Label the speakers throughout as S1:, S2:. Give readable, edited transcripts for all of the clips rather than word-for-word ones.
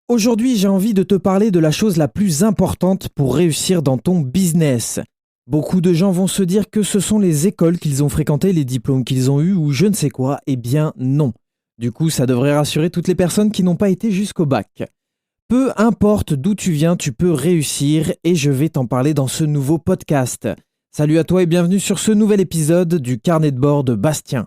S1: Aujourd'hui, j'ai envie de te parler de la chose la plus importante pour réussir dans ton business. Beaucoup de gens vont se dire que ce sont les écoles qu'ils ont fréquentées, les diplômes qu'ils ont eus ou je ne sais quoi. Eh bien non. Du coup, ça devrait rassurer toutes les personnes qui n'ont pas été jusqu'au bac. Peu importe d'où tu viens, tu peux réussir et je vais t'en parler dans ce nouveau podcast. Salut à toi et bienvenue sur ce nouvel épisode du Carnet de bord de Bastien.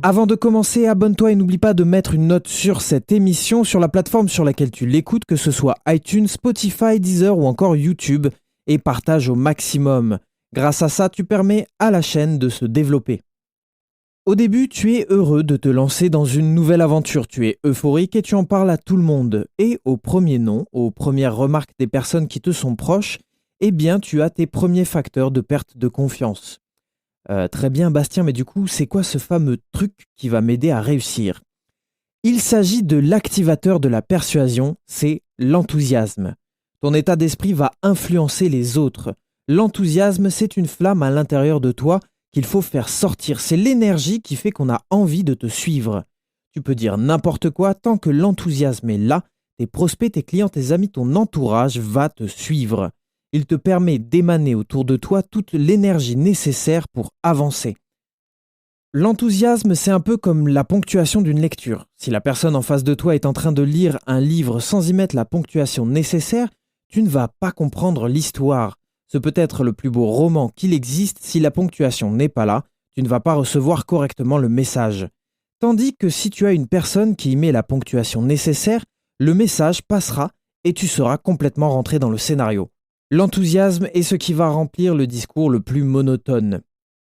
S1: Avant de commencer, abonne-toi et n'oublie pas de mettre une note sur cette émission sur la plateforme sur laquelle tu l'écoutes, que ce soit iTunes, Spotify, Deezer ou encore YouTube, et partage au maximum. Grâce à ça, tu permets à la chaîne de se développer. Au début, tu es heureux de te lancer dans une nouvelle aventure, tu es euphorique et tu en parles à tout le monde. Et au premier nom, aux premières remarques des personnes qui te sont proches, eh bien tu as tes premiers facteurs de perte de confiance. Très bien Bastien, mais du coup, c'est quoi ce fameux truc qui va m'aider à réussir ? Il s'agit de l'activateur de la persuasion, c'est l'enthousiasme. Ton état d'esprit va influencer les autres. L'enthousiasme, c'est une flamme à l'intérieur de toi qu'il faut faire sortir. C'est l'énergie qui fait qu'on a envie de te suivre. Tu peux dire n'importe quoi, tant que l'enthousiasme est là, tes prospects, tes clients, tes amis, ton entourage va te suivre. Il te permet d'émaner autour de toi toute l'énergie nécessaire pour avancer. L'enthousiasme, c'est un peu comme la ponctuation d'une lecture. Si la personne en face de toi est en train de lire un livre sans y mettre la ponctuation nécessaire, tu ne vas pas comprendre l'histoire. Ce peut être le plus beau roman qu'il existe, si la ponctuation n'est pas là, tu ne vas pas recevoir correctement le message. Tandis que si tu as une personne qui y met la ponctuation nécessaire, le message passera et tu seras complètement rentré dans le scénario. L'enthousiasme est ce qui va remplir le discours le plus monotone.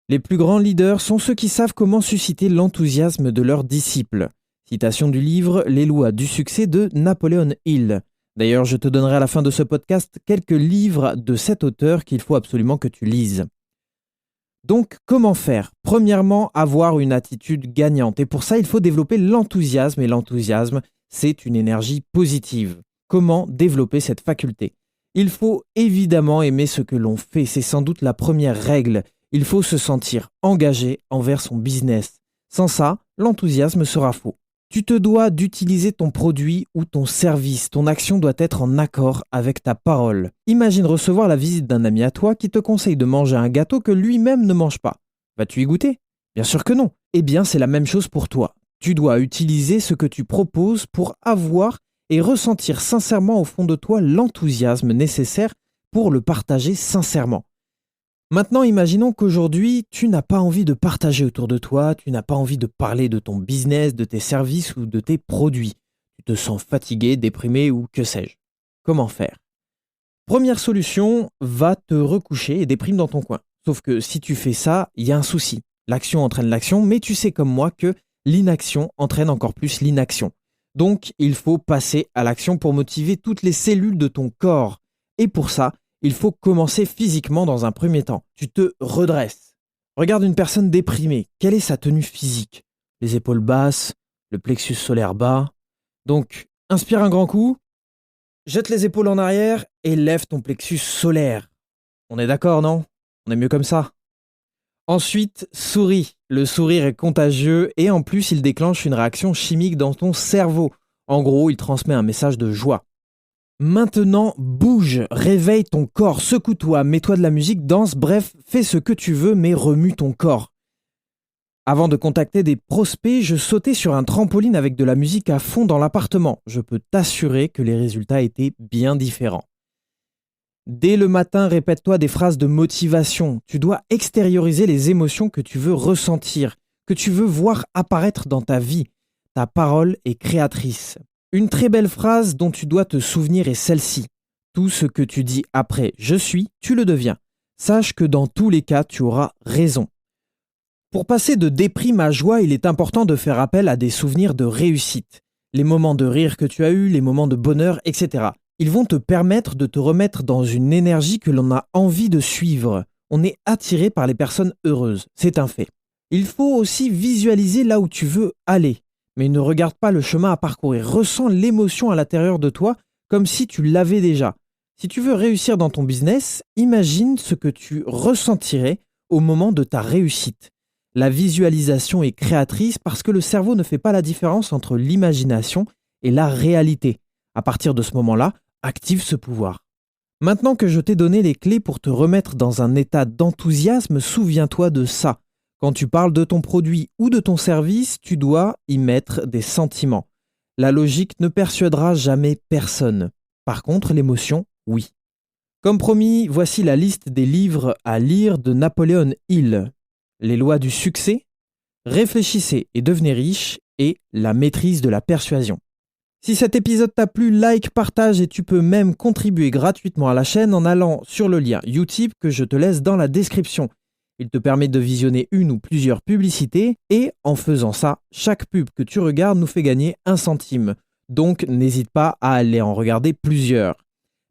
S1: Les plus grands leaders sont ceux qui savent comment susciter l'enthousiasme de leurs disciples. Citation du livre « Les lois du succès » de Napoleon Hill. D'ailleurs, je te donnerai à la fin de ce podcast quelques livres de cet auteur qu'il faut absolument que tu lises. Donc, comment faire ? Premièrement, avoir une attitude gagnante. Et pour ça, il faut développer l'enthousiasme. Et l'enthousiasme, c'est une énergie positive. Comment développer cette faculté ? Il faut évidemment aimer ce que l'on fait, c'est sans doute la première règle. Il faut se sentir engagé envers son business. Sans ça, l'enthousiasme sera faux. Tu te dois d'utiliser ton produit ou ton service. Ton action doit être en accord avec ta parole. Imagine recevoir la visite d'un ami à toi qui te conseille de manger un gâteau que lui-même ne mange pas. Vas-tu y goûter ? Bien sûr que non. Eh bien, c'est la même chose pour toi. Tu dois utiliser ce que tu proposes pour avoir et ressentir sincèrement au fond de toi l'enthousiasme nécessaire pour le partager sincèrement. Maintenant, imaginons qu'aujourd'hui, tu n'as pas envie de partager autour de toi, tu n'as pas envie de parler de ton business, de tes services ou de tes produits. Tu te sens fatigué, déprimé ou que sais-je. Comment faire ? Première solution, va te recoucher et déprime dans ton coin. Sauf que si tu fais ça, il y a un souci. L'action entraîne l'action, mais tu sais comme moi que l'inaction entraîne encore plus l'inaction. Donc, il faut passer à l'action pour motiver toutes les cellules de ton corps. Et pour ça, il faut commencer physiquement dans un premier temps. Tu te redresses. Regarde une personne déprimée. Quelle est sa tenue physique ? Les épaules basses, le plexus solaire bas. Donc, inspire un grand coup, jette les épaules en arrière et lève ton plexus solaire. On est d'accord, non ? On est mieux comme ça ? Ensuite, souris. Le sourire est contagieux et en plus, il déclenche une réaction chimique dans ton cerveau. En gros, il transmet un message de joie. Maintenant, bouge, réveille ton corps, secoue-toi, mets-toi de la musique, danse, bref, fais ce que tu veux mais remue ton corps. Avant de contacter des prospects, je sautais sur un trampoline avec de la musique à fond dans l'appartement. Je peux t'assurer que les résultats étaient bien différents. Dès le matin, répète-toi des phrases de motivation. Tu dois extérioriser les émotions que tu veux ressentir, que tu veux voir apparaître dans ta vie. Ta parole est créatrice. Une très belle phrase dont tu dois te souvenir est celle-ci. Tout ce que tu dis après « je suis », tu le deviens. Sache que dans tous les cas, tu auras raison. Pour passer de déprime à joie, il est important de faire appel à des souvenirs de réussite. Les moments de rire que tu as eus, les moments de bonheur, etc. Ils vont te permettre de te remettre dans une énergie que l'on a envie de suivre. On est attiré par les personnes heureuses, c'est un fait. Il faut aussi visualiser là où tu veux aller. Mais ne regarde pas le chemin à parcourir. Ressens l'émotion à l'intérieur de toi comme si tu l'avais déjà. Si tu veux réussir dans ton business, imagine ce que tu ressentirais au moment de ta réussite. La visualisation est créatrice parce que le cerveau ne fait pas la différence entre l'imagination et la réalité. À partir de ce moment-là, active ce pouvoir. Maintenant que je t'ai donné les clés pour te remettre dans un état d'enthousiasme, souviens-toi de ça. Quand tu parles de ton produit ou de ton service, tu dois y mettre des sentiments. La logique ne persuadera jamais personne. Par contre, l'émotion, oui. Comme promis, voici la liste des livres à lire de Napoléon Hill. Les lois du succès, Réfléchissez et devenez riche et La maîtrise de la persuasion. Si cet épisode t'a plu, like, partage et tu peux même contribuer gratuitement à la chaîne en allant sur le lien Utip que je te laisse dans la description. Il te permet de visionner une ou plusieurs publicités et en faisant ça, chaque pub que tu regardes nous fait gagner 1 centime. Donc n'hésite pas à aller en regarder plusieurs.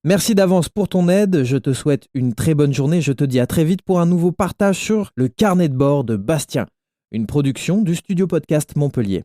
S1: Merci d'avance pour ton aide, je te souhaite une très bonne journée, je te dis à très vite pour un nouveau partage sur le carnet de bord de Bastien, une production du Studio Podcast Montpellier.